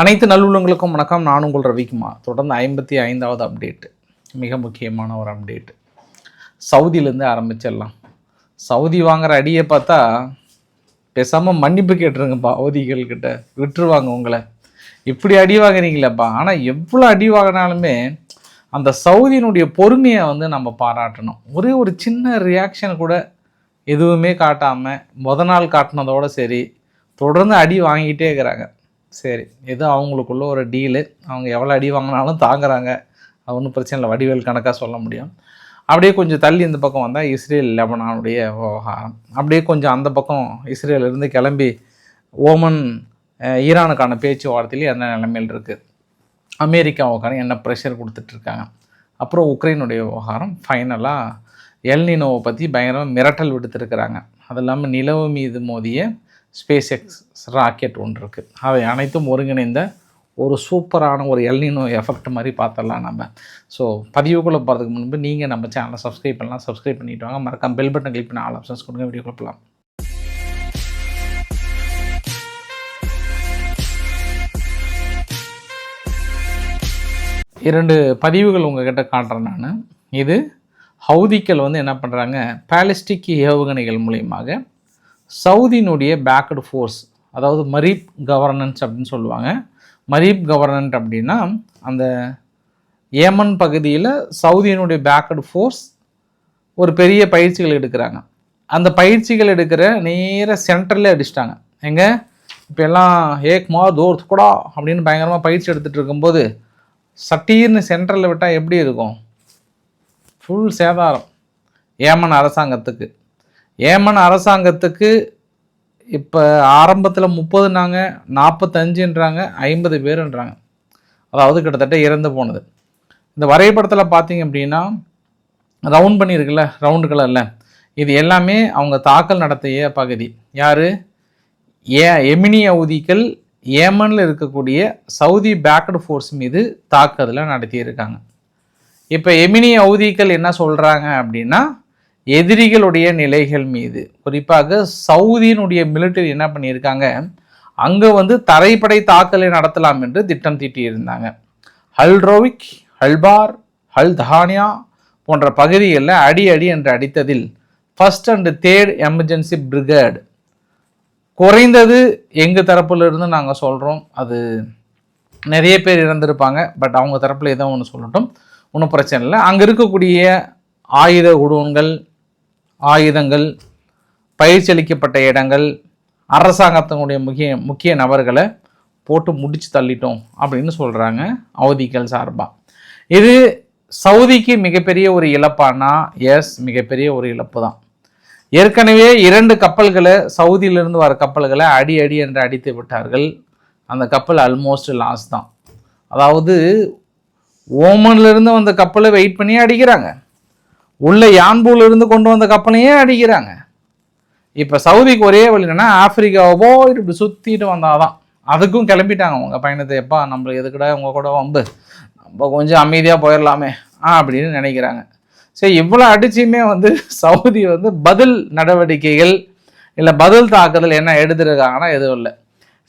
அனைத்து நல்லுள்ளங்களுக்கும் வணக்கம். நான் உங்கள் ரவிக்குமார். தொடர்ந்து 55வது அப்டேட், மிக முக்கியமான ஒரு அப்டேட். சவுதியிலேருந்து ஆரம்பிச்சிடலாம். சவுதி வாங்குற அடியை பார்த்தா பேசாமல் மன்னிப்பு கேட்டுருங்கப்பா. சவுதிகள்கிட்ட விட்டுருவாங்க உங்களை. இப்படி அடி வாங்குறீங்களேப்பா. ஆனால் எவ்வளோ அடி வாங்கினாலுமே அந்த சவுதியினுடைய பொறுமையை நம்ம பாராட்டணும். ஒரே ஒரு சின்ன ரியாக்ஷன் கூட எதுவுமே காட்டாமல் நாள் காட்டினதோடு சரி தொடர்ந்து அடி வாங்கிட்டே இருக்கிறாங்க. சரி, ஏதோ அவங்களுக்குள்ள ஒரு டீலு. அவங்க எவ்வளோ அடி வாங்கினாலும் தாங்குறாங்க. அது ஒன்றும் பிரச்சனை இல்லை, வடிவேல் கணக்காக சொல்ல முடியும். அப்படியே கொஞ்சம் தள்ளி இந்த பக்கம் வந்தால் இஸ்ரேல் லெபனானுடைய விவகாரம். அப்படியே கொஞ்சம் அந்த பக்கம் இஸ்ரேலிருந்து கிளம்பி ஓமன் ஈரானுக்கான பேச்சுவார்த்தையிலே என்ன நிலைமையில் இருக்குது, அமெரிக்காவுக்கான என்ன ப்ரெஷர் கொடுத்துட்ருக்காங்க. அப்புறம் உக்ரைனுடைய விவகாரம். ஃபைனலாக எல்னினோவை பற்றி பயங்கரமாக மிரட்டல் விடுத்துருக்கிறாங்க. அது இல்லாமல் நிலவு மீது மோதிய ஸ்பேஸ் எக்ஸ் ராக்கெட் ஒன்று இருக்குது. அவை அனைத்தும் ஒருங்கிணைந்த ஒரு சூப்பரான ஒரு எல்னினோ எஃபெக்ட் மாதிரி பார்த்துடலாம் நம்ம. ஸோ பதிவுக்குள்ளே போகிறதுக்கு முன்பு நீங்கள் நம்ம சேனலை சப்ஸ்கிரைப் பண்ணலாம். சப்ஸ்கிரைப் பண்ணிவிட்டு வாங்க. மறக்காம பெல் பட்டன் கிளிக் பண்ணி ஆல் ஆப்ஷன்ஸ் கொடுங்க. வீடியோ கொடுக்கலாம். இரண்டு பதிவுகள் உங்கள்கிட்ட காட்டுறேன் நான். இது ஹவுதிக்கள் என்ன பண்ணுறாங்க, பாலிஸ்டிக் ஏவுகணைகள் மூலியமாக சவுதியினுடைய பேக்டு ஃபோர்ஸ், அதாவது மரீப் கவர்னன்ஸ் அப்படின்னு சொல்லுவாங்க. மரீப் கவர்னன்ட் அப்படின்னா அந்த ஏமன் பகுதியில் சவுதியினுடைய பேக்டு ஃபோர்ஸ் ஒரு பெரிய பயிற்சிகள் எடுக்கிறாங்க. அந்த பயிற்சிகள் எடுக்கிற நேர சென்டரில் அடிச்சிட்டாங்க. எங்கே இப்போ எல்லாம் ஏக்மா தோர் துக்கடா அப்படின்னு பயங்கரமாக பயிற்சி எடுத்துகிட்டு இருக்கும்போது சட்டீர்னு சென்டரில் விட்டால் எப்படி இருக்கும்? ஃபுல் சேதாரம் ஏமன் அரசாங்கத்துக்கு. ஏமன் அரசாங்கத்துக்கு இப்போ ஆரம்பத்தில் 30 45ன்றாங்க, 50 பேருன்றாங்க. அதாவது கிட்டத்தட்ட இறந்து போனது. இந்த வரைபடத்தில் பார்த்தீங்க அப்படின்னா ரவுண்ட் பண்ணியிருக்குல்ல, ரவுண்டு கலரில், இது எல்லாமே அவங்க தாக்கல் நடத்திய பகுதி. யார்? எமினி ஹவுதிகள் ஏமனில் இருக்கக்கூடிய சவுதி பேக்டு ஃபோர்ஸ் மீது தாக்குதலை நடத்தியிருக்காங்க. இப்போ எமினி ஹவுதிகள் என்ன சொல்கிறாங்க அப்படின்னா, எதிரிகளுடைய நிலைகள் மீது, குறிப்பாக சவுதியினுடைய மிலிட்டரி என்ன பண்ணியிருக்காங்க, அங்கே தரைப்படை தாக்கலை நடத்தலாம் என்று திட்டம் தீட்டியிருந்தாங்க. ஹல்ரோவிக், ஹல்பார், ஹல்தானியா போன்ற பகுதிகளில் அடி என்று அடித்ததில் first and third emergency brigade குறைந்தது எங்கள் தரப்புலேருந்து நாங்கள் சொல்கிறோம். அது நிறைய பேர் இறந்திருப்பாங்க, பட் அவங்க தரப்பில் ஏதோ ஒன்று சொல்லட்டும், ஒன்றும் பிரச்சனை இல்லை. அங்கே இருக்கக்கூடிய ஆயுத குடோன்கள், ஆயுதங்கள், பயிற்சி அளிக்கப்பட்ட இடங்கள், அரசாங்கத்தினுடைய முக்கிய நபர்களை போட்டு முடிச்சு தள்ளிட்டோம் அப்படின்னு சொல்கிறாங்க ஹவுதிகள் சார்பாக. இது சவுதிக்கு மிகப்பெரிய ஒரு இழப்பானா? எஸ், மிகப்பெரிய ஒரு இழப்பு தான். ஏற்கனவே 2 கப்பல்களை, சவுதியிலிருந்து வர கப்பல்களை அடி என்று அடித்து விட்டார்கள். அந்த கப்பல் ஆல்மோஸ்ட் லாஸ் தான். அதாவது ஓமன்லேருந்து வந்த கப்பலை வெயிட் பண்ணி அடிக்கிறாங்க, உள்ள யான்பூலிருந்து கொண்டு வந்த கப்பலையே அடிக்கிறாங்க. இப்போ சவுதிக்கு ஒரே வழி என்னன்னா, ஆப்பிரிக்காவை போயிட்டு இப்படி சுற்றிட்டு வந்தாதான். அதுக்கும் கிளம்பிட்டாங்க அவங்க பயணத்தை. எப்பா நம்மளுக்கு எதுக்கடா உங்கள் கூட வம்பு, நம்ம கொஞ்சம் அமைதியாக போயிடலாமே அப்படின்னு நினைக்கிறாங்க. சரி, இவ்வளோ அடிச்சுமே சவுதி பதில் நடவடிக்கைகள் இல்லை பதில் தாக்குதல் என்ன எடுத்துருக்காங்கன்னா எதுவும் இல்லை.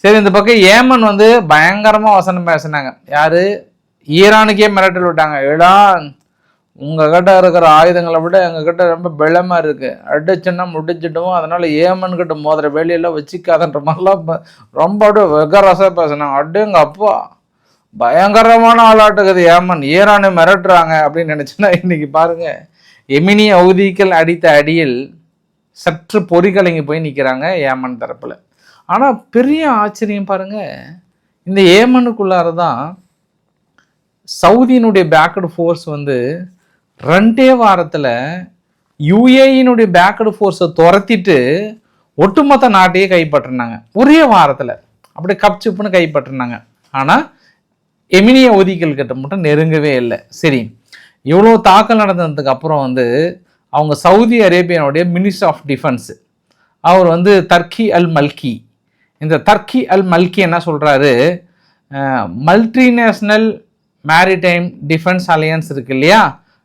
சரி, இந்த பக்கம் ஏமன் பயங்கரமாக வசனம் பேசினாங்க. யார்? ஈரானுக்கே மிரட்டல் விட்டாங்க. ஏடா, உங்ககிட்ட இருக்கிற ஆயுதங்களை விட எங்ககிட்ட ரொம்ப பலமாக இருக்குது, அடிச்சுன்னா முடிச்சிட்டோம், அதனால் ஏமன்கிட்ட மோதிர வேலையெல்லாம் வச்சுக்காதன்ற மாதிரிலாம் ரொம்ப அப்படியே வெகரசாக பேசினாங்க. அப்படிங்க அப்பா, பயங்கரமான ஆளாட்டுக்குது ஏமன், ஈரானை மிரட்டுறாங்க அப்படின்னு நினச்சின்னா இன்றைக்கி பாருங்கள், எமினி ஹவுதிகள் அடித்த அடியில் சற்று பொறிகலங்கி போய் நிற்கிறாங்க ஏமன் தரப்பில். ஆனால் பெரிய ஆச்சரியம் பாருங்கள், இந்த ஏமனுக்குள்ளார தான் சவுதியினுடைய பேக்டு ஃபோர்ஸ் 2 வாரத்தில் யுஏஇனுடைய பேக்டு ஃபோர்ஸை துரத்திட்டு ஒட்டுமொத்த நாட்டையே கைப்பற்றினாங்க. ஒரே வாரத்தில் அப்படியே கப்சிப்புன்னு கைப்பற்றினாங்க. ஆனால் எமினி ஹவுதிகள் கிட்ட மட்டும் நெருங்கவே இல்லை. சரி, இவ்வளோ தாக்கல் நடந்ததுக்கு அப்புறம் அவங்க சவுதி அரேபியாவுடைய மினிஸ்டர் ஆஃப் டிஃபென்ஸ் அவர் தர்கி அல் மல்கி, இந்த தர்கி அல் மல்கி என்ன சொல்கிறாரு, மல்டிநேஷ்னல் மேரிடைம் டிஃபென்ஸ் அலையன்ஸ் இருக்கு இல்லையா,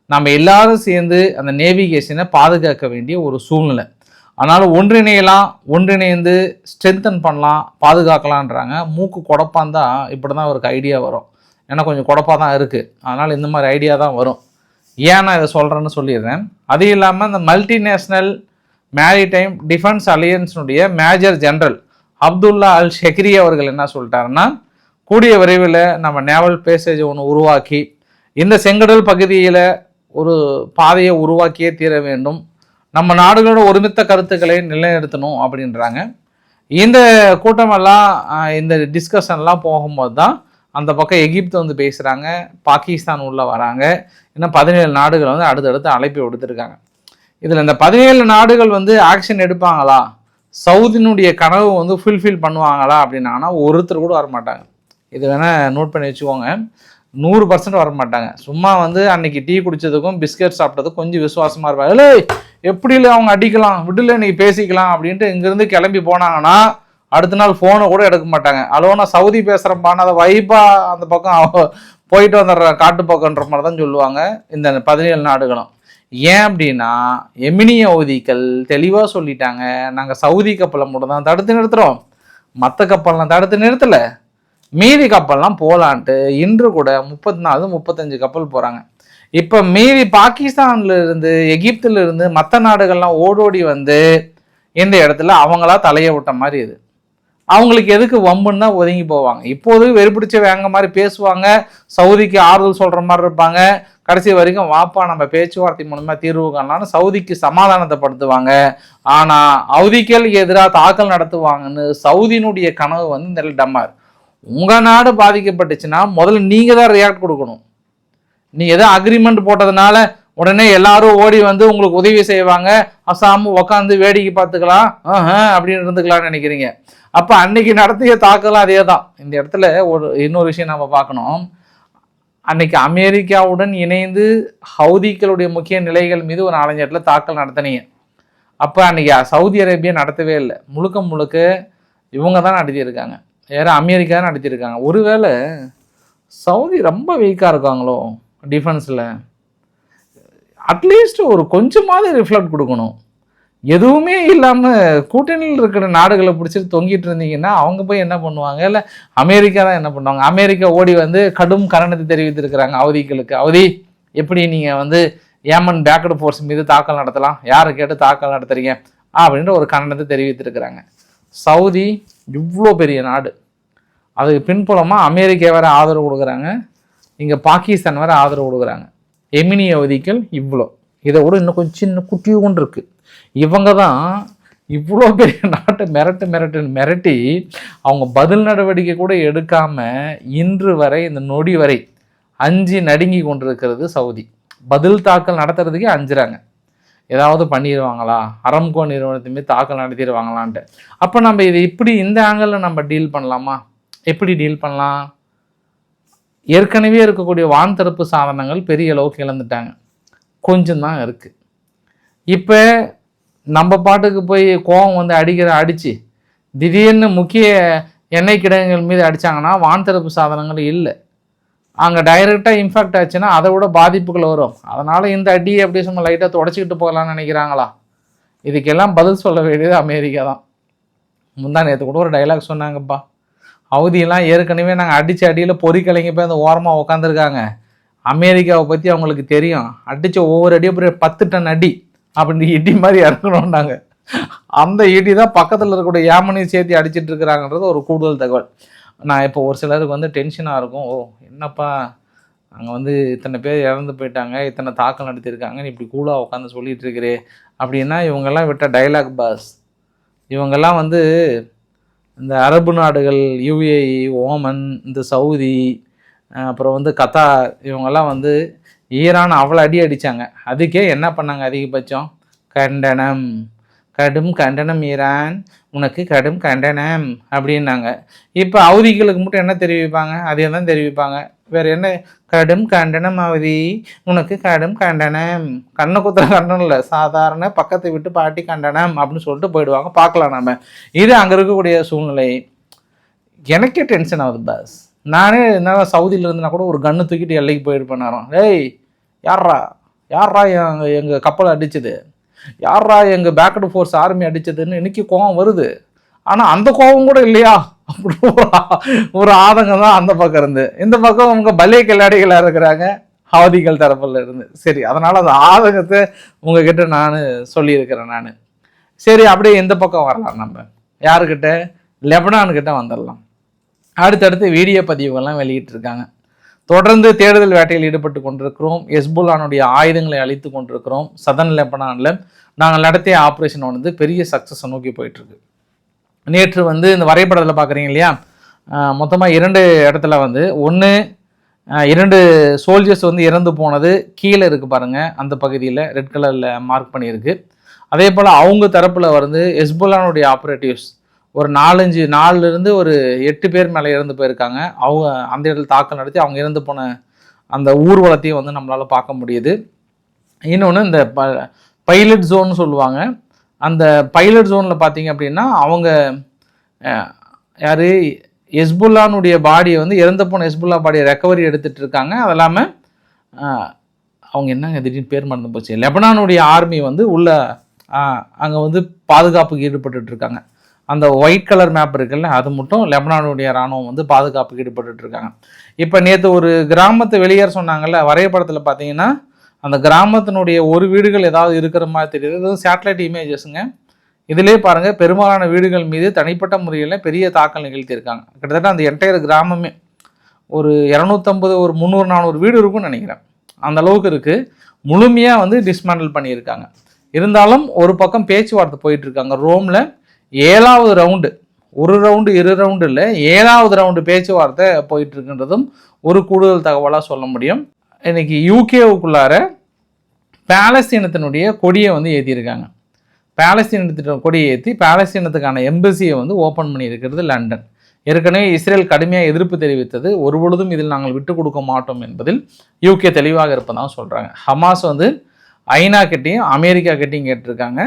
நம்ம எல்லாரும் சேர்ந்து அந்த நேவிகேஷனை பாதுகாக்க வேண்டிய ஒரு சூழ்நிலை. அதனால் ஒன்றிணையலாம், ஒன்றிணைந்து ஸ்ட்ரென்தன் பண்ணலாம், பாதுகாக்கலான்றாங்க. மூக்கு குழப்பான் தான் இப்படி தான் அவருக்கு ஐடியா வரும். ஏன்னா கொஞ்சம் குழப்பாக தான் இருக்குது. அதனால் இந்த மாதிரி ஐடியா தான் வரும். ஏன் நான் இதை சொல்கிறேன்னு சொல்லிடுறேன். அது இல்லாமல் இந்த மல்டிநேஷ்னல் மேரிடைம் டிஃபென்ஸ் அலையன்ஸினுடைய major general Abdullah Al Shekri அவர்கள் என்ன சொல்லிட்டாருன்னா, கூடிய விரைவில் நம்ம நேவல் பேசேஜ் ஒன்று உருவாக்கி இந்த செங்கடல் பகுதியில் ஒரு பாதையை உருவாக்கியே தீர வேண்டும், நம்ம நாடுகளோட ஒருமித்த கருத்துக்களை நிலைநிறுத்தணும் அப்படின்றாங்க. இந்த கூட்டமெல்லாம் இந்த டிஸ்கஷன்லாம் போகும்போது தான் அந்த பக்கம் எகிப்து வந்து பேசுகிறாங்க, பாகிஸ்தான் உள்ளே வராங்க, இன்னும் 17 நாடுகள் வந்து அடுத்தடுத்து அழைப்பு விடுத்திருக்காங்க. இதில் இந்த 17 நாடுகள் வந்து ஆக்ஷன் எடுப்பாங்களா, சவுதினுடைய கனவு வந்து ஃபுல்ஃபில் பண்ணுவாங்களா அப்படின்னாங்கன்னா ஒருத்தர் கூட வரமாட்டாங்க. இது வேணால் நோட் பண்ணி வச்சுக்கோங்க. 100% வரமாட்டாங்க. சும்மா வந்து அன்னைக்கு டீ குடித்ததுக்கும் பிஸ்கட் சாப்பிட்டதுக்கும் கொஞ்சம் விசுவாசமாக இருப்பாங்க. இல்லை எப்படி இல்லை அவங்க அடிக்கலாம், விடுல நீ பேசிக்கலாம் அப்படின்ட்டு இங்கேருந்து கிளம்பி போனாங்கன்னா அடுத்த நாள் ஃபோனை கூட எடுக்க மாட்டாங்க. அளவு நான் சவுதி பேசுகிறப்பான்னு அதை வைப்பாக அந்த பக்கம் போயிட்டு வந்துடுற காட்டு பக்கன்ற மாதிரி தான் சொல்லுவாங்க இந்த 17 நாடுகளும். ஏன் அப்படின்னா எமினி ஹவுதிகள் தெளிவாக சொல்லிட்டாங்க, நாங்கள் சவுதி கப்பலை மட்டும் தான் தடுத்து நிறுத்துகிறோம், மற்ற கப்பல்லாம் தடுத்து நிறுத்தலை, மீதி கப்பல்லாம் போகலான்ட்டு இன்று கூட 34-35 கப்பல் போகிறாங்க. இப்போ மீதி பாகிஸ்தான்ல இருந்து எகிப்துல இருந்து மற்ற நாடுகள்லாம் ஓடோடி வந்து இந்த இடத்துல அவங்களா தலையை விட்ட மாதிரி இது. அவங்களுக்கு எதுக்கு வம்புன்னா ஒதுங்கி போவாங்க. இப்போது வெறுப்பிடிச்ச வேங்க மாதிரி பேசுவாங்க, சவுதிக்கு ஆறுதல் சொல்கிற மாதிரி இருப்பாங்க. கடைசி வரைக்கும் வாப்பா நம்ம பேச்சுவார்த்தை மூலமாக தீர்வு காணலான்னு சவுதிக்கு சமாதானத்தை படுத்துவாங்க. ஆனால் ஹவுதிகள் எதிராக தாக்கல் நடத்துவாங்கன்னு சவுதியினுடைய கனவு வந்து இந்த டம்மார். உங்கள் நாடு பாதிக்கப்பட்டுச்சுன்னா முதல்ல நீங்கள் தான் ரியாக்ட் கொடுக்கணும். நீ எதோ அக்ரிமெண்ட் போட்டதுனால உடனே எல்லாரும் ஓடி வந்து உங்களுக்கு உதவி செய்வாங்க, அசாம உக்காந்து வேடிக்கை பார்த்துக்கலாம் அப்படின்னு இருந்துக்கலாம்னு நினைக்கிறீங்க. அப்போ அன்னைக்கு நடத்திய தாக்கலாம் அதே தான். இந்த இடத்துல இன்னொரு விஷயம் நம்ம பார்க்கணும். அன்னைக்கு அமெரிக்காவுடன் இணைந்து ஹவுதிகளுடைய முக்கிய நிலைகள் மீது ஒரு 4-5 இடத்துல தாக்கல் நடத்தினீங்க. அப்போ அன்னைக்கு சவுதி அரேபியா நடத்தவே இல்லை, முழுக்க இவங்க தான் நடத்தியிருக்காங்க, வேற அமெரிக்கா தான் நடத்தியிருக்காங்க. ஒருவேளை சவுதி ரொம்ப வீக்காக இருக்காங்களோ டிஃபென்ஸில், அட்லீஸ்ட் ஒரு கொஞ்சமாவது ரிஃப்ளெக்ட் கொடுக்கணும். எதுவுமே இல்லாமல் கூட்டணியில் இருக்கிற நாடுகளை பிடிச்சிட்டு தொங்கிட்டு இருந்தீங்கன்னா அவங்க போய் என்ன பண்ணுவாங்க? இல்லை அமெரிக்கா தான் என்ன பண்ணுவாங்க? அமெரிக்கா ஓடி வந்து கடும் கரணத்தை தெரிவித்திருக்கிறாங்க ஹவுதிகளுக்கு. ஹவுதி எப்படி நீங்கள் வந்து ஏமன் பேக்கடு ஃபோர்ஸ் மீது தாக்கல் நடத்தலாம், யாரை கேட்டு தாக்கல் நடத்துறீங்க அப்படின்ற ஒரு கரணத்தை தெரிவித்திருக்கிறாங்க. சவுதி இவ்வளோ பெரிய நாடு, அதுக்கு பின்புலமாக அமெரிக்கா வேறு ஆதரவு கொடுக்குறாங்க, இங்கே பாகிஸ்தான் வேறு ஆதரவு கொடுக்குறாங்க. எமினி ஹவுதிகள் இவ்வளோ, இதை விட இன்னும் கொஞ்சம் சின்ன குட்டியும் இருக்குது. இவங்க தான் இவ்வளோ பெரிய நாட்டை மிரட்டி அவங்க பதில் நடவடிக்கை கூட எடுக்காமல் இன்று வரை இந்த நொடி வரை அஞ்சு நடுங்கி கொண்டிருக்கிறது சவுதி. பதில் தாக்கல் நடத்துறதுக்கே அஞ்சுறாங்க, ஏதாவது பண்ணிடுவாங்களா, அரம்கோ நிறுவனத்துமே தாக்கல் நடத்திடுவாங்களான்ட்டு. அப்போ நம்ம இதை இப்படி இந்த ஆங்கிளில் நம்ம டீல் பண்ணலாமா? எப்படி டீல் பண்ணலாம்? ஏற்கனவே இருக்கக்கூடிய வான் தடுப்பு சாதனங்கள் பெரிய அளவுக்கு இழந்துட்டாங்க, கொஞ்சம் தான் இருக்குது. இப்போ நம்ம பாட்டுக்கு போய் கோவம் வந்து அடித்து திடீர்னு முக்கிய எண்ணெய் கிடங்குகள் மீது அடித்தாங்கன்னா வான் தடுப்பு சாதனங்கள் இல்லை, அங்கே டைரெக்டாக இன்ஃபெக்ட் ஆச்சுன்னா அதை விட பாதிப்புகள் வரும். அதனால் இந்த அடியை அப்படியே சும்மா லைட்டாக தொடச்சிக்கிட்டு போகலான்னு நினைக்கிறாங்களா? இதுக்கெல்லாம் பதில் சொல்ல வேண்டியது அமெரிக்கா தான். முந்தா நேற்று கூட ஒரு டைலாக் சொன்னாங்கப்பா, ஹவுதியெல்லாம் ஏற்கனவே நாங்கள் அடித்த அடியில் பொறிக்கலைங்க போய் அந்த ஓரமாக உட்காந்துருக்காங்க, அமெரிக்காவை பற்றி அவங்களுக்கு தெரியும், அடித்த ஒவ்வொரு அடியும் 10 டன் அடி அப்படின்னு இடி மாதிரி இறங்கணும்னாங்க. அந்த இடி தான் பக்கத்தில் இருக்கக்கூடிய ஏமனையும் சேர்த்து அடிச்சிட்டு இருக்கிறாங்கன்றது ஒரு கூடுதல் தகவல். நான் இப்போ ஒரு சிலருக்கு வந்து டென்ஷனாக இருக்கும், ஓ என்னப்பா அங்கே வந்து இத்தனை பேர் இறந்து போயிட்டாங்க, இத்தனை தாக்கல் நடத்தியிருக்காங்கன்னு இப்படி கூலாக உட்காந்து சொல்லிகிட்டு இருக்கிறே அப்படின்னா, இவங்கெல்லாம் விட்ட டைலாக் பாஸ். இவங்கெல்லாம் வந்து இந்த அரபு நாடுகள், யுஏஇ, ஓமன், இந்த சவுதி, அப்புறம் வந்து கத்தார், இவங்கெல்லாம் வந்து ஈரான் அவ்வளோ அடி அடித்தாங்க. அதுக்கே என்ன பண்ணாங்க? அதிகபட்சம் கண்டனம், கடும் கண்டனம் ஈரான், உனக்கு கடும் கண்டனம் அப்படின்னாங்க. இப்போ ஹவுதிகளுக்கு மட்டும் என்ன தெரிவிப்பாங்க? அதே தான் தெரிவிப்பாங்க, வேறு என்ன? கடும் கண்டனம் ஹவுதி, உனக்கு கடும் கண்டனம். கண்ணை குத்துற கண்டனம் இல்லை, சாதாரண பக்கத்தை விட்டு பாட்டி கண்டனம் அப்படின்னு சொல்லிட்டு போயிடுவாங்க. பார்க்கலாம் நம்ம. இது அங்கே இருக்கக்கூடிய சூழ்நிலை. எனக்கே டென்ஷன் ஆகுது பாஸ். நானே என்ன சவுதியில் இருந்தனா கூட ஒரு கன்று தூக்கிட்டு எல்லைக்கு போயிருப்பேன் நேரம். ஏய் யாரா எங்கள் கப்பலை அடிச்சது? யாரா எங்கள் பேக்கடு ஃபோர்ஸ் ஆர்மி அடித்ததுன்னு இன்னைக்கு கோவம் வருது. ஆனால் அந்த கோபம் கூட இல்லையா அப்படி ஒரு ஆதங்கம் தான் அந்த பக்கம் இருந்து. இந்த பக்கம் அவங்க பலே கில்லாடிகளாக இருக்கிறாங்க ஹவுதிகள் தரப்பில் இருந்து. சரி, அதனால் அந்த ஆதங்கத்தை உங்ககிட்ட நான் சொல்லியிருக்கிறேன் நான். சரி, அப்படியே இந்த பக்கம் வரலாம். நம்ம யாருக்கிட்ட, லெபனான்கிட்ட வந்துடலாம். அடுத்தடுத்து வீடியோ பதிவுகள்லாம் வெளியிட்டிருக்காங்க. தொடர்ந்து தேடுதல் வேட்டையில் ஈடுபட்டு கொண்டிருக்கிறோம். ஹெஸ்புல்லானுடைய ஆயுதங்களை அழித்து கொண்டிருக்கிறோம். சதன் லெபனானில் நாங்கள் நடத்திய ஆப்ரேஷன் வந்து பெரிய சக்ஸஸை நோக்கி போயிட்டுருக்கு. நேற்று வந்து இந்த வரைபடத்தில் பார்க்குறீங்க இல்லையா, மொத்தமாக 2 இடத்துல வந்து 2 சோல்ஜர்ஸ் வந்து இறந்து போனது கீழே இருக்குது பாருங்கள், அந்த பகுதியில் ரெட் கலரில் மார்க் பண்ணியிருக்கு. அதே போல் அவங்க தரப்பில் வந்து ஹெஸ்புல்லானுடைய ஆப்ரேட்டிவ்ஸ் ஒரு 4-5 ஒரு 8 பேர் மேலே இறந்து போயிருக்காங்க. அவங்க அந்த இடத்துல தாக்கல் நடத்தி அவங்க இறந்து போன அந்த ஊர்வலத்தையும் வந்து நம்மளால் பார்க்க முடியுது. இன்னொன்று இந்த பைலட் ஜோன்னு சொல்லுவாங்க. அந்த பைலட் ஜோனில் பார்த்தீங்க அப்படின்னா அவங்க யார், ஹெஸ்புல்லானுடைய பாடியை வந்து இறந்து போன ஹெஸ்புல்லா பாடியை ரெக்கவரி எடுத்துகிட்டு இருக்காங்க. அது இல்லாமல் அவங்க என்னங்க திடீர்னு பேர் மறந்து போச்சு, லெபனானுடைய ஆர்மி வந்து உள்ள அங்கே வந்து பாதுகாப்புக்கு ஈடுபட்டுருக்காங்க. அந்த ஒயிட் கலர் மேப் இருக்குல்ல, அது மட்டும் லெபனானுடைய இராணுவம் வந்து பாதுகாப்புக்கு ஈடுபட்டுருக்காங்க. இப்போ நேற்று ஒரு கிராமத்தை வெளியேற சொன்னாங்கல்ல, வரைபடத்தில் பார்த்தீங்கன்னா அந்த கிராமத்தினுடைய ஒரு வீடுகள் ஏதாவது இருக்கிற மாதிரி தெரியுது. இது சேட்டலைட் இமேஜஸ்ங்க. இதிலே பாருங்கள், பெரும்பாலான வீடுகள் மீது தனிப்பட்ட முறையில் பெரிய தாக்கல் நிகழ்த்தியிருக்காங்க. கிட்டத்தட்ட அந்த என்டையர் கிராமமே ஒரு 250 ஒரு 300-400 வீடு இருக்கும்னு நினைக்கிறேன். அந்த அளவுக்கு இருக்குது. முழுமையாக வந்து டிஸ்மேண்டில் பண்ணியிருக்காங்க. இருந்தாலும் ஒரு பக்கம் பேச்சுவார்த்தை போயிட்டுருக்காங்க. ரோமில் 7வது ரவுண்டு, 1 ரவுண்டு 2 ரவுண்டு இல்லை, 7வது ரவுண்டு பேச்சுவார்த்தை போயிட்டுருக்குன்றதும் ஒரு கூடுதல் தகவலாக சொல்ல முடியும். இன்றைக்கி யூகேவுக்குள்ளார பாலஸ்தீனத்தினுடைய கொடியை வந்து ஏற்றியிருக்காங்க. பாலஸ்தீனத்தின் கொடியை ஏற்றி பாலஸ்தீனத்துக்கான எம்பசியை வந்து ஓப்பன் பண்ணியிருக்கிறது லண்டன். ஏற்கனவே இஸ்ரேல் கடுமையாக எதிர்ப்பு தெரிவித்தது. ஒருபொழுதும் இதில் நாங்கள் விட்டு கொடுக்க மாட்டோம் என்பதில் யூகே தெளிவாக இருப்பதாக சொல்கிறாங்க. ஹமாஸ் வந்து ஐநா கிட்டையும் அமெரிக்கா கிட்டையும் கேட்டிருக்காங்க,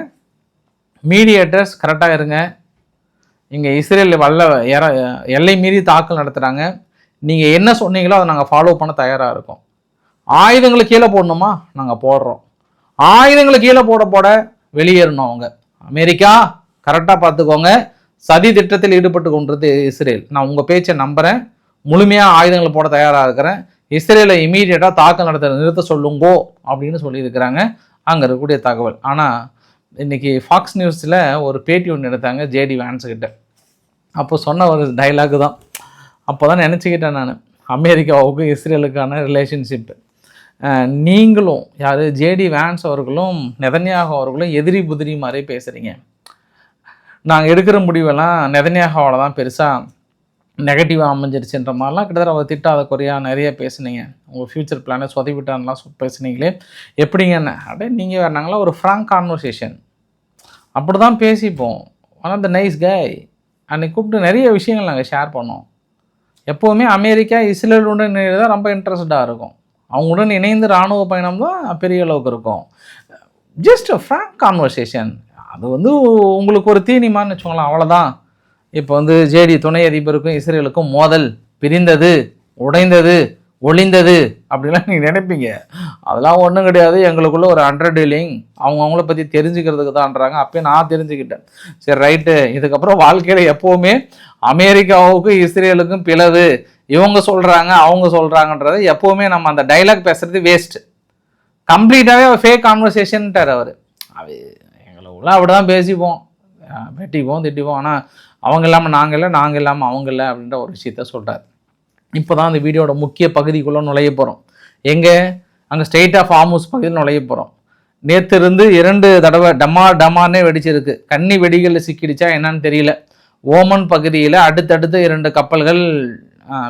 மீடியேட்டர்ஸ் கரெக்டாக இருங்க, இங்கே இஸ்ரேல் எல்லை மீறி தாக்கல் நடத்துகிறாங்க, நீங்கள் என்ன சொன்னீங்களோ அதை நாங்கள் ஃபாலோ பண்ண தயாராக இருக்கோம். ஆயுதங்களை கீழே போடணுமா, நாங்கள் போடுறோம். ஆயுதங்களை கீழே போட வெளியேறணும். அவங்க அமெரிக்கா கரெக்டாக பார்த்துக்கோங்க, சதி திட்டத்தில் ஈடுபட்டு கொண்டிருது இஸ்ரேல். நான் உங்கள் பேச்சை நம்புகிறேன், முழுமையாக ஆயுதங்களை போட தயாராக இருக்கிறேன், இஸ்ரேலை இமீடியட்டாக தாக்கல் நடத்த நிறுத்த சொல்லுங்கோ அப்படின்னு சொல்லியிருக்கிறாங்க அங்கே இருக்கக்கூடிய தகவல். ஆனால் இன்றைக்கி ஃபாக்ஸ் நியூஸில் ஒரு பேட்டி ஒன்று எடுத்தாங்க ஜேடி வான்ஸுக்கிட்ட. அப்போ சொன்ன ஒரு டைலாக் தான். அப்போ தான் நினச்சிக்கிட்டேன் நான், அமெரிக்காவுக்கும் இஸ்ரேலுக்கான ரிலேஷன்ஷிப்பு. நீங்களும் யார், ஜேடி வான்ஸ் அவர்களும் நெதன்யாகு அவர்களும் எதிரி புதிரி மாதிரி பேசுகிறீங்க. நாங்கள் எடுக்கிற முடிவெல்லாம் நெதன்யாகுவால் தான் பெருசாக நெகட்டிவாக அமைஞ்சிருச்சுன்ற மாதிரிலாம் கிட்டத்தட்ட அவர் திட்டாத குறையாக நிறைய பேசுனீங்க. உங்கள் ஃப்யூச்சர் பிளானை சொதவிட்டான்லாம் பேசுனீங்களே, எப்படிங்கன்னு. அப்படியே நீங்கள் வேணாங்களா ஒரு ஃப்ராங்க் கான்வர்சேஷன் அப்படி தான் பேசிப்போம். One of the nice guy. அன்றைக்கி கூப்பிட்டு நிறைய விஷயங்கள் நாங்கள் ஷேர் பண்ணோம். எப்போவுமே அமெரிக்கா இஸ்ரேலுடன் தான் ரொம்ப இன்ட்ரெஸ்டாக இருக்கும். அவங்களுடன் இணைந்து இராணுவ பயணம் தான் பெரிய அளவுக்கு இருக்கும். Just a frank conversation. அது வந்து உங்களுக்கு ஒரு தீனிமான்னு வச்சுக்கோங்களேன், அவ்வளோதான். இப்போ வந்து ஜேடி துணை அதிபருக்கும் இஸ்ரேலுக்கும் மோதல், பிரிந்தது, உடைந்தது, ஒளிந்தது அப்படிலாம் நீங்கள் நினைப்பீங்க. அதெல்லாம் ஒன்றும் கிடையாது. எங்களுக்குள்ள ஒரு அண்டர்டீலிங், அவங்கள பற்றி தெரிஞ்சுக்கிறதுக்கு தான்றாங்க. அப்போயே நான் தெரிஞ்சுக்கிட்டேன். சரி ரைட்டு, இதுக்கப்புறம் வாழ்க்கையில் எப்போவுமே அமெரிக்காவுக்கும் இஸ்ரேலுக்கும் பிளவு, இவங்க சொல்கிறாங்க அவங்க சொல்கிறாங்கன்றது எப்போவுமே நம்ம அந்த டைலாக் பேசுகிறது வேஸ்ட்டு. கம்ப்ளீட்டாகவே ஃபேக் கான்வர்சேஷன்ட்டார் அவர். எங்களுக்குள்ள அப்படி தான் பேசிப்போம், வெட்டிப்போம், திட்டிப்போம். ஆனால் அவங்க இல்லாமல் நாங்கள் இல்லை, நாங்கள் இல்லாமல் அவங்க இல்லை அப்படின்ற ஒரு விஷயத்த சொல்கிறார். இப்போ தான் அந்த வீடியோட முக்கிய பகுதிக்குள்ளே நுழைய போகிறோம். எங்கே, அங்கே ஸ்டேட் ஆஃப் ஹார்முஸ் பகுதியில் நுழைய போகிறோம். நேற்று இருந்து 2 தடவை டமார்னே வெடிச்சிருக்கு. கன்னி வெடிகளில் சிக்கிடுச்சா என்னன்னு தெரியல. ஓமன் பகுதியில் அடுத்தடுத்து 2 கப்பல்கள்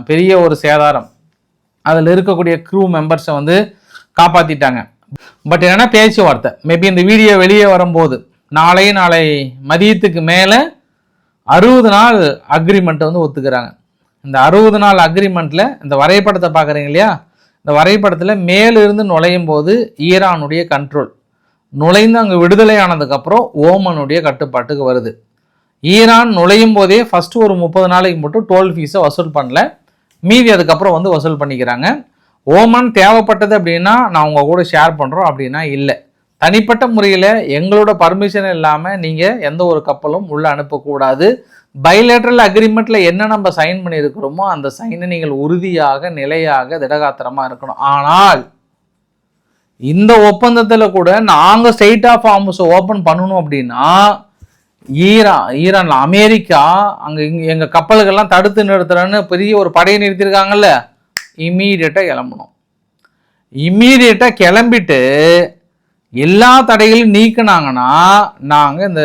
பெரிய ஒரு சேதாரம். அதில் இருக்கக்கூடிய க்ரூ மெம்பர்ஸை வந்து காப்பாற்றிட்டாங்க. பட் என்னென்னா பேச்சுவார்த்தை, மேபி இந்த வீடியோ வெளியே வரும்போது நாளை மதியத்துக்கு மேலே 60 நாள் அக்ரிமெண்ட்டை வந்து ஒத்துக்கிறாங்க. இந்த 60 நாள் அக்ரிமெண்ட்டில் இந்த வரைபடத்தை பார்க்குறீங்க இல்லையா, இந்த வரைபடத்தில் மேலிருந்து நுழையும் போது ஈரானுடைய கண்ட்ரோல், நுழைந்து அங்கே விடுதலை ஆனதுக்கப்புறம் ஓமனுடைய கட்டுப்பாட்டுக்கு வருது. ஈரான் நுழையும் போதே ஃபஸ்ட்டு ஒரு 30 நாளைக்கு மட்டும் டோல் ஃபீஸை வசூல் பண்ணல, மீதி அதுக்கப்புறம் வந்து வசூல் பண்ணிக்கிறாங்க. ஓமன் தேவைப்பட்டது அப்படின்னா நான் உங்கள் கூட ஷேர் பண்ணுறோம் அப்படின்னா இல்லை. தனிப்பட்ட முறையில் எங்களோட பர்மிஷன் இல்லாமல் நீங்கள் எந்த ஒரு கப்பலும் உள்ளே அனுப்பக்கூடாது. பைலேட்ரல் அக்ரிமெண்ட்டில் என்ன நம்ம சைன் பண்ணியிருக்கிறோமோ அந்த சைனை நீங்கள் உறுதியாக நிலையாக திடகாத்திரமாக இருக்கணும். ஆனால் இந்த ஒப்பந்தத்தில் கூட நாங்கள் ஸ்டேட் ஆஃப் ஹார்முஸை ஓப்பன் பண்ணணும் அப்படின்னா ஈரான் அமெரிக்கா அங்கே எங்கள் கப்பல்கள்லாம் தடுத்து நிறுத்துறேன்னு பெரிய ஒரு படையை நிறுத்தியிருக்காங்கல்ல, இம்மீடியட்டாக கிளம்பணும். இம்மீடியட்டாக கிளம்பிட்டு எல்லா தடைகளையும் நீக்கினாங்கன்னா நாங்கள் இந்த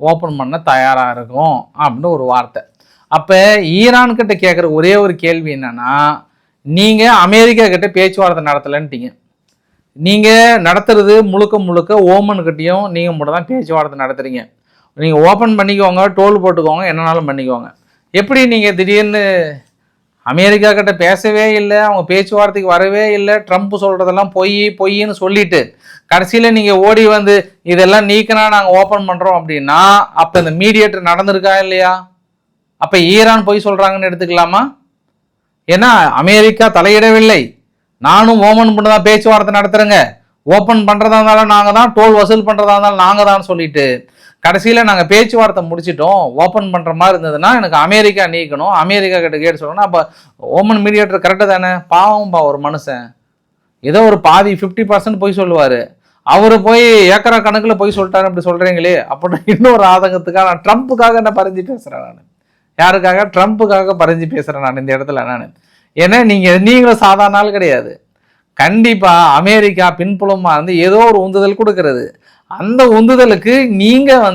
ஓப்பன் பண்ண தயாராக இருக்கோம் அப்படின்னு ஒரு வார்த்தை. அப்போ ஈரான்கிட்ட கேட்குற ஒரே ஒரு கேள்வி என்னன்னா, நீங்கள் அமெரிக்கா கிட்ட பேச்சுவார்த்தை நடத்தலைன்ட்டீங்க. நீங்கள் நடத்துறது முழுக்க முழுக்க ஓமன்கிட்டையும் நீங்கள் மட்டும் தான் பேச்சுவார்த்தை நடத்துகிறீங்க. நீங்கள் ஓப்பன் பண்ணிக்கோங்க, டோல் போட்டுக்கோங்க, என்னன்னாலும் பண்ணிக்கோங்க. எப்படி நீங்கள் திடீர்னு அமெரிக்கா கிட்ட பேசவே இல்லை, அவங்க பேச்சுவார்த்தைக்கு வரவே இல்லை, ட்ரம்ப் சொல்கிறதெல்லாம் பொய்ன்னு சொல்லிட்டு கடைசியில் நீங்கள் ஓடி வந்து இதெல்லாம் நீக்கினா நாங்கள் ஓப்பன் பண்ணுறோம் அப்படின்னா அப்போ இந்த மீடியேட்டர் நடந்திருக்கா இல்லையா? அப்போ ஈரான் பொய் சொல்கிறாங்கன்னு எடுத்துக்கலாமா? ஏன்னா அமெரிக்கா தலையிடவில்லை, நானும் ஓமன் பண்ண தான் பேச்சுவார்த்தை நடத்துகிறேங்க, ஓப்பன் பண்ணுறதா இருந்தாலும் நாங்கள் தான், டோல் வசூல் பண்ணுறதா இருந்தாலும் நாங்கள் தான் சொல்லிட்டு கடைசியில் நாங்கள் பேச்சுவார்த்தை முடிச்சிட்டோம், ஓப்பன் பண்ணுற மாதிரி இருந்ததுன்னா எனக்கு அமெரிக்கா நீக்கணும், அமெரிக்கா கிட்ட கேட்டு சொல்லணும். அப்போ ஓமன் மீடியேட்டர் கரெக்டாக தானே? பாவம்பா ஒரு மனுஷன் ஏதோ ஒரு பாதி 50% போய் சொல்லுவார், அவர் போய் ஏக்கரா கணக்கில் போய் சொல்லிட்டாரு அப்படி சொல்கிறீங்களே அப்படின்னு இன்னொரு ஆதங்கத்துக்காக நான் ட்ரம்ப்புக்காக என்ன பறிஞ்சு பேசுகிறேன். நான் யாருக்காக? ட்ரம்ப்புக்காக பறிஞ்சு பேசுகிறேன் நான் இந்த இடத்துல. நான் ஏன்னா நீங்களும் சாதாரண நாள் கிடையாது. கண்டிப்பாக அமெரிக்கா பின்புலமாக இருந்து ஏதோ ஒரு உந்துதல் கொடுக்கறது, அந்த உந்துதலுக்கு நீங்கள்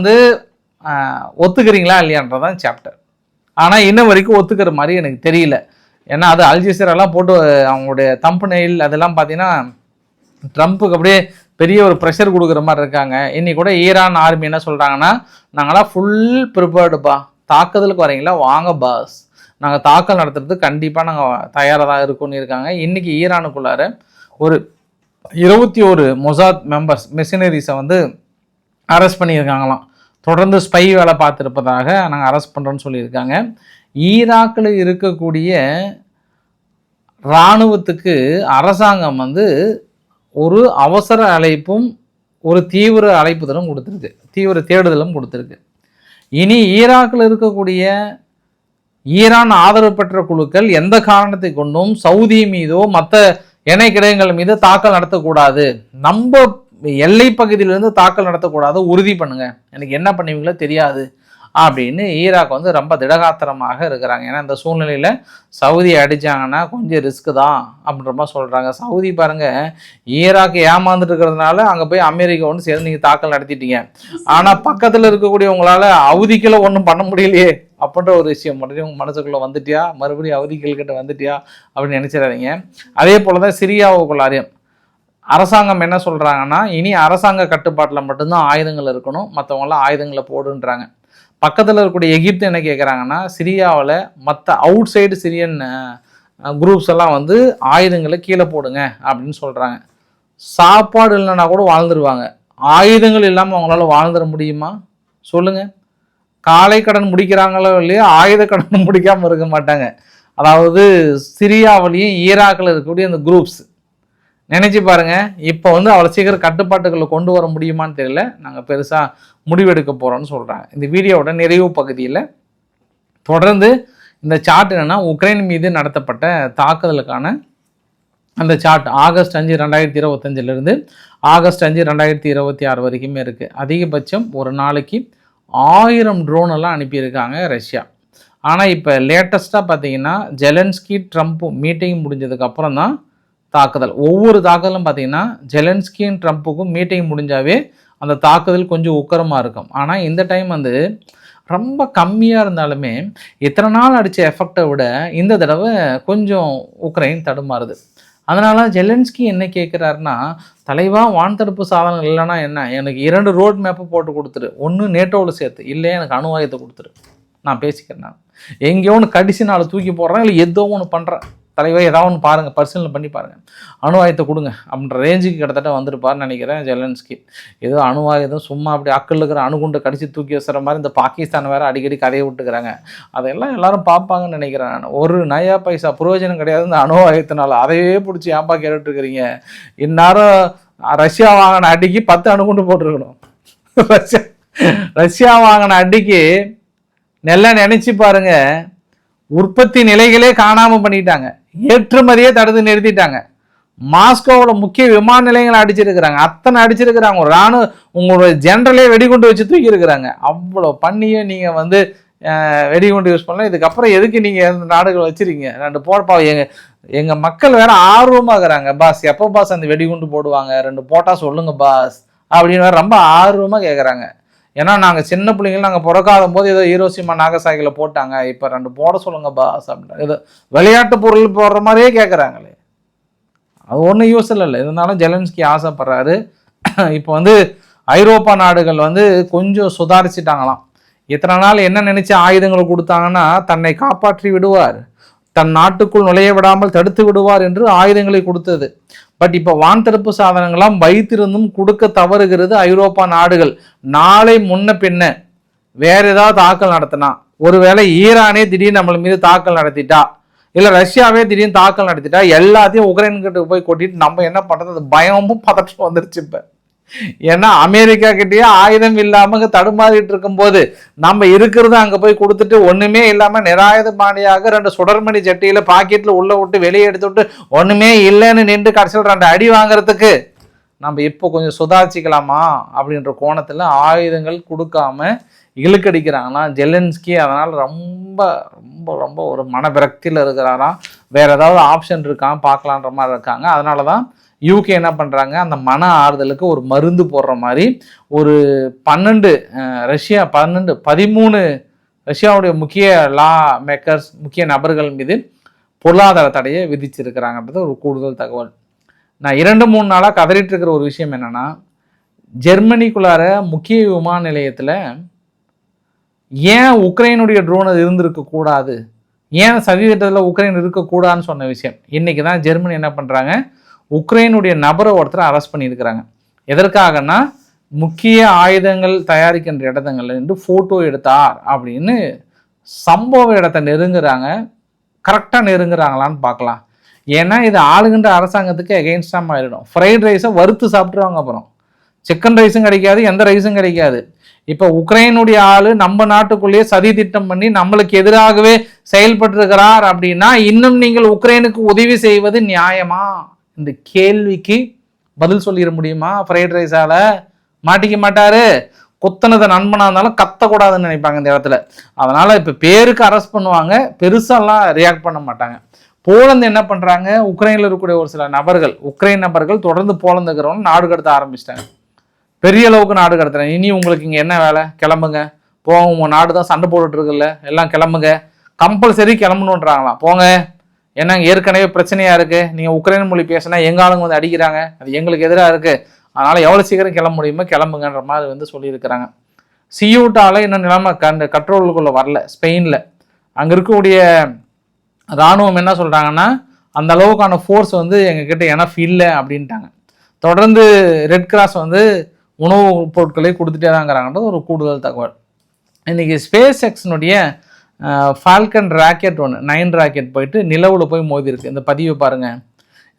ஒத்துக்கிறீங்களா இல்லையான்றதான் சாப்டர். ஆனால் இன்ன வரைக்கும் ஒத்துக்கிற மாதிரி எனக்கு தெரியல. ஏன்னா அது அல்ஜசீராலாம் போட்டு அவங்களுடைய தம்புநெயில் அதெல்லாம் பார்த்தீங்கன்னா ட்ரம்ப்புக்கு அப்படியே பெரிய ஒரு ப்ரெஷர் கொடுக்குற மாதிரி இருக்காங்க. இன்னைக்கு கூட ஈரான் ஆர்மி என்ன சொல்கிறாங்கன்னா, நாங்களாம் ஃபுல் ப்ரிப்பேர்டுப்பா, தாக்குதலுக்கு வரீங்களா வாங்க பாஸ், நாங்கள் தாக்கல் நடத்துறதுக்கு கண்டிப்பாக நாங்கள் தயாராக தான் இருக்கோன்னு இருக்காங்க. இன்றைக்கி ஈரானுக்குள்ளார ஒரு 21 மொசாத் மெம்பர்ஸ் மிஷினரிஸை அரெஸ்ட் பண்ணியிருக்காங்களாம். தொடர்ந்து ஸ்பை வேலை பார்த்துருப்பதாக நாங்கள் அரெஸ்ட் பண்ணுறோன்னு சொல்லியிருக்காங்க. ஈராக்கில் இருக்கக்கூடிய இராணுவத்துக்கு அரசாங்கம் ஒரு அவசர அழைப்பும் ஒரு தீவிர அழைப்புதலும் கொடுத்துருக்கு, தீவிர தேடுதலும் கொடுத்துருக்கு. இனி ஈராக்கில் இருக்கக்கூடிய ஈரான் ஆதரவு பெற்ற குழுக்கள் எந்த காரணத்தை கொண்டும் சவுதி மீதோ மற்ற எண்ணெய் கிடங்குகள் மீது தாக்கல் நடத்தக்கூடாது, நம்ம எல்லை பகுதியிலிருந்து தாக்கல் நடத்தக்கூடாது, உறுதி பண்ணுங்க, எனக்கு என்ன பண்ணுவீங்களோ தெரியாது அப்படின்னு ஈராக் ரொம்ப திடகாத்திரமாக இருக்கிறாங்க. ஏன்னா இந்த சூழ்நிலையில் சவுதி அடித்தாங்கன்னா கொஞ்சம் ரிஸ்க்கு தான் அப்படின்ற மாதிரி சொல்கிறாங்க. சவுதி பாருங்கள், ஈராக் ஏமாந்துட்டு இருக்கிறதுனால அங்கே போய் அமெரிக்கா சேர்ந்து நீங்கள் தாக்கல் நடத்திட்டீங்க, ஆனால் பக்கத்தில் இருக்கக்கூடியவங்களால் அவதிக்கில் ஒன்றும் பண்ண முடியலையே அப்படின்ற ஒரு விஷயம் மறுபடியும் மனசுக்குள்ளே வந்துட்டியா, மறுபடியும் அவதிகள் கிட்ட வந்துட்டியா அப்படின்னு நினச்சிடாதீங்க. அதே போல் தான் சிரியாவுக்குள்ளாரையும் அரசாங்கம் என்ன சொல்கிறாங்கன்னா, இனி அரசாங்க கட்டுப்பாட்டில் மட்டும்தான் ஆயுதங்கள் இருக்கணும், மற்றவங்களாம் ஆயுதங்களை போடுன்றாங்க. பக்கத்தில் இருக்கக்கூடிய எகிப்து என்ன கேட்குறாங்கன்னா, சிரியாவில் மற்ற அவுட் சைடு சிரியன் குரூப்ஸ் எல்லாம் ஆயுதங்களை கீழே போடுங்க அப்படின்னு சொல்கிறாங்க. சாப்பாடு இல்லைன்னா கூட வாழ்ந்துருவாங்க, ஆயுதங்கள் இல்லாமல் அவங்களால வாழ்ந்துட முடியுமா சொல்லுங்கள்? காலை கடன் முடிக்கிறாங்களோ இல்லையோ ஆயுத கடன் முடிக்காமல் இருக்க மாட்டாங்க. அதாவது சிரியாவிலையும் ஈராக்கில் இருக்கக்கூடிய அந்த குரூப்ஸ் நினச்சி பாருங்கள். இப்போ அவ்வளோ சீக்கிரம் கட்டுப்பாட்டுகளை கொண்டு வர முடியுமான்னு தெரியல, நாங்கள் பெருசாக முடிவெடுக்க போகிறோன்னு சொல்கிறாங்க. இந்த வீடியோவோட நிறைவு பகுதியில் தொடர்ந்து இந்த சார்ட் என்னென்னா, உக்ரைன் மீது நடத்தப்பட்ட தாக்குதலுக்கான அந்த சார்ட் ஆகஸ்ட் 5, 2025 ஆகஸ்ட் 5, 2026 வரைக்குமே இருக்குது. அதிகபட்சம் ஒரு நாளைக்கு 1000 ட்ரோன் எல்லாம் அனுப்பியிருக்காங்க ரஷ்யா. ஆனால் இப்போ லேட்டஸ்ட்டாக பார்த்தீங்கன்னா ஜெலன்ஸ்கி ட்ரம்ப் மீட்டிங் முடிஞ்சதுக்கப்புறம் தான் தாக்குதல். ஒவ்வொரு தாக்குதலும் பார்த்தீங்கன்னா ஜெலன்ஸ்கியும் ட்ரம்ப்புக்கும் மீட்டிங் முடிஞ்சாவே அந்த தாக்குதல் கொஞ்சம் உக்கரமாக இருக்கும். ஆனால் இந்த டைம் ரொம்ப கம்மியாக இருந்தாலுமே இத்தனை நாள் அடித்த எஃபெக்டை விட இந்த தடவை கொஞ்சம் உக்ரைன் தடுமாறுது. அதனால் ஜெலன்ஸ்கி என்ன கேட்குறாருன்னா, தலைவா வான் தடுப்பு சாதனங்கள் இல்லைன்னா என்ன, எனக்கு 2 ரோட் மேப்பு போட்டு கொடுத்துரு, ஒன்று நேட்டோவில் சேர்த்து, இல்லை எனக்கு அணு ஆயுதத்தை கொடுத்துரு, நான் பேசிக்கிறேன், நான் எங்கேயோ ஒன்று கடிச்சு நாள் தூக்கி போடுறேன், இல்லை ஏதோ ஒன்று பண்ணுறேன், தலைவர் ஏதாவது ஒன்று பாருங்கள், பர்சனல் பண்ணி பாருங்கள், அணு ஆயுதத்தை கொடுங்க அப்படின்ற ரேஞ்சுக்கு கிட்டத்தட்ட வந்துருப்பார்னு நினைக்கிறேன் ஜெலன்ஸ்கி. ஏதோ அணு ஆயுதம் சும்மா அப்படி அக்கள் இருக்கிற அணுகுண்டை கடிச்சு தூக்கி வச்சுற மாதிரி இந்த பாகிஸ்தான் வேறு அடிக்கடி கதையை விட்டுக்கிறாங்க. அதெல்லாம் எல்லாரும் பார்ப்பாங்கன்னு நினைக்கிறேன் நான். ஒரு நயா பைசா பிரயோஜனம் கிடையாது இந்த அணு ஆயுதத்தினால, அதையே பிடிச்சி ஏன்பா கேட்டுட்ருக்கிறீங்க. இந்நேரம் ரஷ்யா வாங்கின அடிக்கு 10 அணுகுண்டு போட்டிருக்கணும். ரஷ்யா வாங்கின அடிக்கு நல்லா நினைச்சு பாருங்க, உற்பத்தி நிலைகளே காணாம பண்ணிட்டாங்க, ஏற்றுமதியே தடுத்து நிறுத்திட்டாங்க. மாஸ்கோவோட முக்கிய விமான நிலையங்களை அடிச்சிருக்கிறாங்க, அத்தனை அடிச்சிருக்கிறாங்க. ஒரு ராணுவ உங்களோட ஜெனரலே வெடிகுண்டு வச்சு தூக்கி இருக்கிறாங்க. அவ்வளோ பண்ணியும் நீங்கள் வந்து வெடிகுண்டு யூஸ் பண்ணலாம். இதுக்கப்புறம் எதுக்கு நீங்கள் இந்த நாடுகள் வச்சிருக்கீங்க? 2 போட்டா எங்கள் மக்கள் வேற ஆர்வமாகறாங்க, பாஸ் எப்போ பாஸ் அந்த வெடிகுண்டு போடுவாங்க, 2 போட்டா சொல்லுங்க பாஸ் அப்படின்னு வேற ரொம்ப ஆர்வமாக கேட்குறாங்க. ஏன்னா நாங்கள் சின்ன பிள்ளைங்க, நாங்கள் பிறக்காத போது ஏதோ ஹீரோஷிமா நாகசாகியில் போட்டாங்க, இப்போ 2 போட சொல்லுங்க பாஸ் அப்படின்னு ஏதோ விளையாட்டு பொருள் போடுற மாதிரியே கேட்குறாங்களே. அது ஒன்றும் யூஸ் இல்லை. இருந்தாலும் ஜெலன்ஸ்கி ஆசைப்படுறாரு. இப்போ வந்து ஐரோப்பா நாடுகள் வந்து கொஞ்சம் சுதாரிச்சிட்டாங்களாம். இத்தனை நாள் என்ன நினைச்சு ஆயுதங்களை கொடுத்தாங்கன்னா, தன்னை காப்பாற்றி விடுவார், தன் நாட்டுக்குள் நுழைய விடாமல் தடுத்து விடுவார் என்று ஆயுதங்களை கொடுத்தது. பட் இப்போ வான் தடுப்பு சாதனங்களாம் வைத்திருந்தும் கொடுக்க தவறுகிறது ஐரோப்பா நாடுகள். நாளை முன்ன பின்ன வேற ஏதாவது தாக்கல் நடத்தினா, ஒருவேளை ஈரானே திடீர்னு நம்மள மீது தாக்கல் நடத்திட்டா, இல்லை ரஷ்யாவே திடீர்னு தாக்கல் நடத்திட்டா, எல்லாத்தையும் உக்ரைன் கிட்ட போய் கொட்டிட்டு நம்ம என்ன பண்றது? அது பயமும் பதற்றம் வந்துருச்சு இப்போ. ஏன்னா அமெரிக்கா கிட்டேயே ஆயுதம் இல்லாம தடுமாறிட்டு இருக்கும் போது நம்ம இருக்கிறத அங்க போய் கொடுத்துட்டு ஒண்ணுமே இல்லாம நிராயுதபாணியாக 2 சுடர்மணி சட்டியில பாக்கெட்ல உள்ள விட்டு வெளியே எடுத்து விட்டு ஒண்ணுமே இல்லைன்னு நின்று கடைசியில் 2 அடி வாங்குறதுக்கு நம்ம இப்போ கொஞ்சம் சுதாரிச்சிக்கலாமா அப்படின்ற கோணத்துல ஆயுதங்கள் கொடுக்காம இழுக்கடிக்கிறாங்கன்னா ஜெலன்ஸ்கி. அதனால ரொம்ப ரொம்ப ரொம்ப ஒரு மனவிரக்தியில் இருக்கிறாராம். வேற ஏதாவது ஆப்ஷன் இருக்கான் பார்க்கலான்ற மாதிரி இருக்காங்க. அதனாலதான் யூகே என்ன பண்ணுறாங்க, அந்த மன ஆறுதலுக்கு ஒரு மருந்து போடுற மாதிரி ஒரு 13 ரஷ்யாவுடைய முக்கிய லா மேக்கர்ஸ், முக்கிய நபர்கள் மீது பொருளாதார தடையை விதிச்சிருக்கிறாங்கன்றது ஒரு கூடுதல் தகவல். நான் 2-3 நாளாக கதறிட்டு இருக்கிற ஒரு விஷயம் என்னென்னா, ஜெர்மனிக்குள்ளார முக்கிய விமான நிலையத்தில் ஏன் உக்ரைனுடைய ட்ரோன் அது இருந்திருக்கக்கூடாது, ஏன் சதி திட்டத்தில் உக்ரைன் இருக்கக்கூடாதுன்னு சொன்ன விஷயம். இன்றைக்கி தான் ஜெர்மனி என்ன பண்ணுறாங்க, உக்ரைனுடைய நபரை ஒருத்தரை அரெஸ்ட் பண்ணியிருக்கிறாங்க. எதற்காகனா, முக்கிய ஆயுதங்கள் தயாரிக்கின்ற இடத்துங்கள்ல இருந்து ஃபோட்டோ எடுத்தார் அப்படின்னு சம்பவ இடத்தை நெருங்குறாங்க. கரெக்டாக நெருங்குறாங்களான்னு பார்க்கலாம். ஏன்னா இது ஆளுகின்ற அரசாங்கத்துக்கு எகெயின்ஸ்டாக மாறிடும். ஃப்ரைட் ரைஸை வறுத்து சாப்பிட்ருவாங்க, அப்புறம் சிக்கன் ரைஸும் கிடைக்காது, எந்த ரைஸும் கிடைக்காது. இப்போ உக்ரைனுடைய ஆளு நம்ம நாட்டுக்குள்ளேயே சதி திட்டம் பண்ணி நம்மளுக்கு எதிராகவே செயல்பட்டிருக்கிறார் அப்படின்னா, இன்னும் நீங்கள் உக்ரைனுக்கு உதவி செய்வது நியாயமா? இந்த கேள்விக்கு பதில் சொல்லிட முடியுமா? ஃப்ரைட் ரைஸால மாட்டிக்க மாட்டாரு. கொத்தனதை நண்பனா இருந்தாலும் கத்தக்கூடாதுன்னு நினைப்பாங்க இந்த இடத்துல. அதனால இப்ப பேருக்கு அரெஸ்ட் பண்ணுவாங்க, பெருசாலாம் ரியாக்ட் பண்ண மாட்டாங்க. போலந்து என்ன பண்றாங்க, உக்ரைன்ல இருக்கக்கூடிய ஒரு சில நபர்கள், உக்ரைன் நபர்கள் தொடர்ந்து போலந்துக்கிறவங்க நாடு கடத்த ஆரம்பிச்சிட்டாங்க. பெரிய அளவுக்கு நாடு கடத்துறேன். இனி உங்களுக்கு இங்க என்ன வேலை, கிளம்புங்க போங்க, உங்க நாடு தான் சண்டை போட்டுட்டு இருக்குல்ல, எல்லாம் கிளம்புங்க, கம்பல்சரி கிளம்பணுன்றாங்களாம். போங்க, ஏன்னா ஏற்கனவே பிரச்சனையா இருக்கு, நீங்க உக்ரைன் மொழி பேசினா எங்க ஆளுங்க வந்து அடிக்கிறாங்க, அது எங்களுக்கு எதிராக இருக்கு, அதனால எவ்வளவு சீக்கிரம் கிளம்ப முடியுமோ கிளம்புங்கன்ற மாதிரி வந்து சொல்லியிருக்கிறாங்க. சியூட்டால இன்னும் நிலைமை கண்ட்ரோலுக்குள்ள வரல. ஸ்பெயின்ல அங்க இருக்கக்கூடிய இராணுவம் என்ன சொல்றாங்கன்னா, அந்த அளவுக்கான ஃபோர்ஸ் வந்து எங்ககிட்ட எனஃப் இல்லை அப்படின்ட்டாங்க. தொடர்ந்து ரெட் கிராஸ் வந்து உணவு பொருட்களை கொடுத்துட்டே தாங்கிறாங்கன்றது ஒரு கூடுதல் தகவல். இன்னைக்கு ஸ்பேஸ் எக்ஸ்னுடைய ஃபால்கன் ராக்கெட் 9 ராக்கெட் போயிட்டு நிலவில் போய் மோதி இருக்கு. இந்த பதிவை பாருங்க.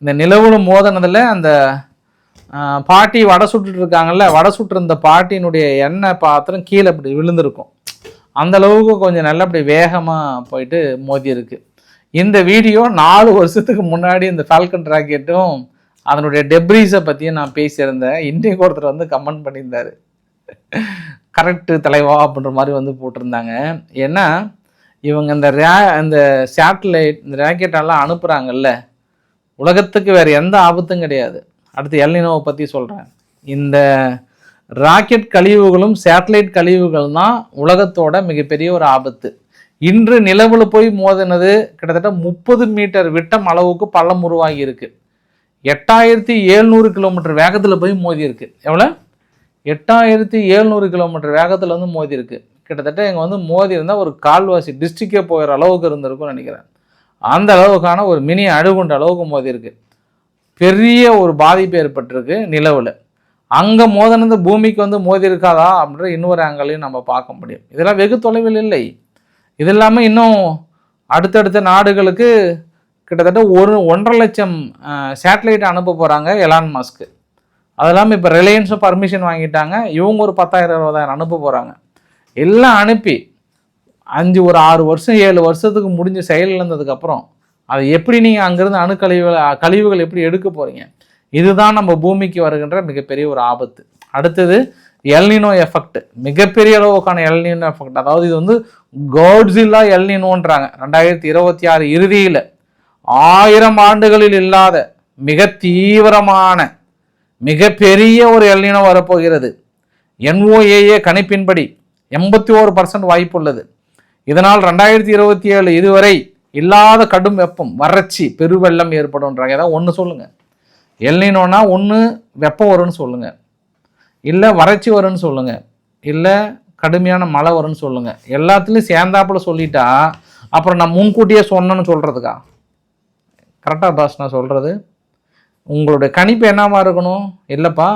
இந்த நிலவில் மோதினதில் அந்த பாட்டி வடை சுட்டுட்டு இருக்காங்கல்ல, வடை சுட்டு இருந்த பாட்டியினுடைய எண்ணெய் பாத்திரம் கீழே அப்படி விழுந்திருக்கும். அந்த அளவுக்கு கொஞ்சம் நல்லா அப்படி வேகமாக போயிட்டு மோதி இருக்கு. இந்த வீடியோ 4 வருஷத்துக்கு முன்னாடி இந்த ஃபால்கன் ராக்கெட்டும் அதனுடைய டெப்ரீஸை பற்றியும் நான் பேசியிருந்தேன். இன்றைக்கு ஒருத்தர் வந்து கமெண்ட் பண்ணியிருந்தாரு, கரெக்டு தலைவா அப்படின்ற மாதிரி வந்து போட்டிருந்தாங்க. ஏன்னா இவங்க இந்த சேட்டலைட், இந்த ராக்கெட்டெல்லாம் அனுப்புகிறாங்கல்ல, உலகத்துக்கு வேறு எந்த ஆபத்தும் கிடையாது. அடுத்து எல்னினோவை பற்றி சொல்கிறேன். இந்த ராக்கெட் கழிவுகளும் சேட்டலைட் கழிவுகள் தான் உலகத்தோட மிகப்பெரிய ஒரு ஆபத்து. இன்று நிலவில் போய் மோதினது கிட்டத்தட்ட 30 மீட்டர் விட்டம் அளவுக்கு பள்ளம் உருவாகி இருக்கு. 8700 கிலோமீட்டர் வேகத்தில் போய் மோதி இருக்கு. எவ்வளோ? 8700 கிலோமீட்டர் வேகத்தில் வந்து மோதி இருக்கு. கிட்டத்தட்ட இங்கே வந்து மோதி இருந்தால் ஒரு கால்வாசி டிஸ்ட்ரிக்டே போகிற அளவுக்கு இருந்திருக்கும்னு நினைக்கிறேன். அந்த அளவுக்கான ஒரு மினி அணுகுண்ட அளவுக்கு மோதி இருக்கு. பெரிய ஒரு பாதிப்பு ஏற்பட்டிருக்கு நிலவில். அங்கே மோதினது பூமிக்கு வந்து மோதி இருக்காதா அப்படின்ற இன்னொரு ஆங்கிளையும் நம்ம பார்க்க முடியும். இதெல்லாம் வெகு தொலைவில் இல்லை. இது இல்லாமல் இன்னும் அடுத்தடுத்த நாடுகளுக்கு கிட்டத்தட்ட 1.5 லட்சம் சேட்டலைட் அனுப்ப போகிறாங்க எலான் மஸ்க்கு. அது இல்லாமல் இப்போ ரிலையன்ஸும் பர்மிஷன் வாங்கிட்டாங்க, இவங்க ஒரு 10,000 20,000 அனுப்ப போகிறாங்க. எல்லாம் அனுப்பி 6 வருஷம் 7 வருஷத்துக்கு முடிஞ்சு செயல் இழந்ததுக்கப்புறம் அதை எப்படி நீங்கள் அங்கேருந்து கழிவுகள் எப்படி எடுக்க போகிறீங்க? இதுதான் நம்ம பூமிக்கு வருகின்ற மிகப்பெரிய ஒரு ஆபத்து. அடுத்தது எல்னினோ எஃபெக்ட், மிகப்பெரிய அளவுக்கான எல்னினோ எஃபெக்ட். அதாவது இது வந்து கோட்ஸில்லா எல்னினோன்றாங்க. 2026 இறுதியில் 1000 ஆண்டுகளில் இல்லாத மிக தீவிரமான மிகப்பெரிய ஒரு எல்னினோ வரப்போகிறது. NOAA கணிப்பின்படி 81% வாய்ப்பு உள்ளது. இதனால் 2027 இதுவரை இல்லாத கடும் வெப்பம், வறட்சி, பெருவெள்ளம் ஏற்படும்ன்றாங்க. ஏதாவது ஒன்று சொல்லுங்கள். எல்னினோனா ஒன்று வெப்பம் வரும்னு சொல்லுங்கள், இல்லை வறட்சி வரும்னு சொல்லுங்கள், இல்லை கடுமையான மழை வரும்னு சொல்லுங்கள். எல்லாத்துலேயும் சேர்ந்தாப்புல சொல்லிட்டா அப்புறம் நான் முன்கூட்டியே சொன்னேன்னு சொல்கிறதுக்கா? கரெக்டாக பாஸ் நான் சொல்கிறது? உங்களுடைய கணிப்பு என்னவா இருக்கணும்? இல்லைப்பா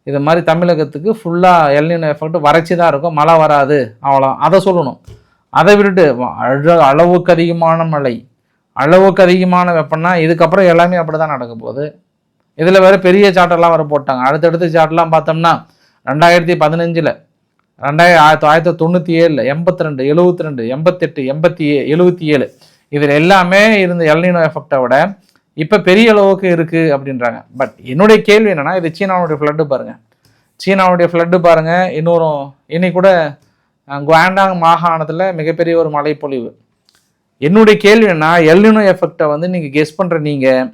இது மாதிரி தமிழகத்துக்கு ஃபுல்லாக எல்னினோ எஃபெக்ட் வறட்சி தான் இருக்கும், மழை வராது, அவ்வளோ, அதை சொல்லணும். அதை விட்டுட்டு அளவுக்கு அதிகமான மழை, அளவுக்கு அதிகமான வெப்பம்னா இதுக்கப்புறம் எல்லாமே அப்படி தான் நடக்க போகுது. இதில் வேறு பெரிய சார்ட்டெல்லாம் வர போட்டாங்க. அடுத்தடுத்த சார்ட்லாம் பார்த்தோம்னா 2015, 1997, 82, 72, 88, 77 இதில் எல்லாமே இருந்த எல்னினோ எஃபெக்டை விட இப்போ பெரிய அளவுக்கு இருக்குது அப்படின்றாங்க. பட் என்னுடைய கேள்வி என்னென்னா, இது சீனாவுடைய ஃப்ளட்டு பாருங்கள், சீனாவுடைய ஃப்ளட்டு பாருங்கள். இன்னைக்கு கூட குவாண்டாங் மாகாணத்தில் மிகப்பெரிய ஒரு மழைப்பொழிவு. என்னுடைய கேள்வி என்ன, எல்னினோ எஃபெக்டை வந்து நீங்கள் கெஸ் பண்ணுற நீங்கள்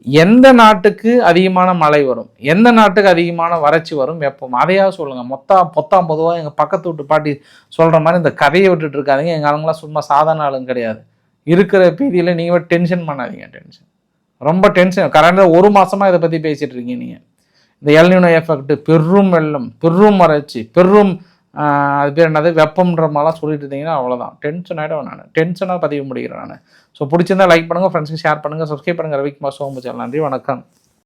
எந்த நாட்டுக்கு அதிகமான மழை வரும், எந்த நாட்டுக்கு அதிகமான வறட்சி வரும், வெப்பம், அதையாவது சொல்லுங்கள். பொத்தாம் பொதுவாக எங்கள் பக்கத்து வீட்டு பாட்டி சொல்கிற மாதிரி இந்த கதையை விட்டுட்டு இருக்காதிங்க. எங்கள் ஆளுங்களாம் சும்மா சாதாரண ஆளுங்க கிடையாது. இருக்கிற பீதியில் நீங்கள் டென்ஷன் பண்ணாதீங்க. ரொம்ப டென்ஷன். கரெக்டாக 1 மாதமாக இதை பற்றி பேசிகிட்டு இருக்கீங்க நீங்கள். இந்த எல்னினோ எஃபெக்ட், பெரும் வெள்ளம், பெரும் வறட்சி, பெரும் அது பேர் என்னது வெப்பம்ன்ற மாதிரிலாம் சொல்லிட்டு இருந்தீங்கன்னா அவ்வளோதான். டென்ஷன் ஆகிடும். நான் டென்ஷனாக பதிவு முடிக்கிறேன் நான். ஸோ பிடிச்சிருந்தா லைக் பண்ணுங்கள், ஃப்ரெண்ட்ஸுக்கு ஷேர் பண்ணுங்கள், சப்ஸ்கிரைப் பண்ணுங்கள். ரவிக்குமார் சோமு சேனல். நன்றி, வணக்கம்.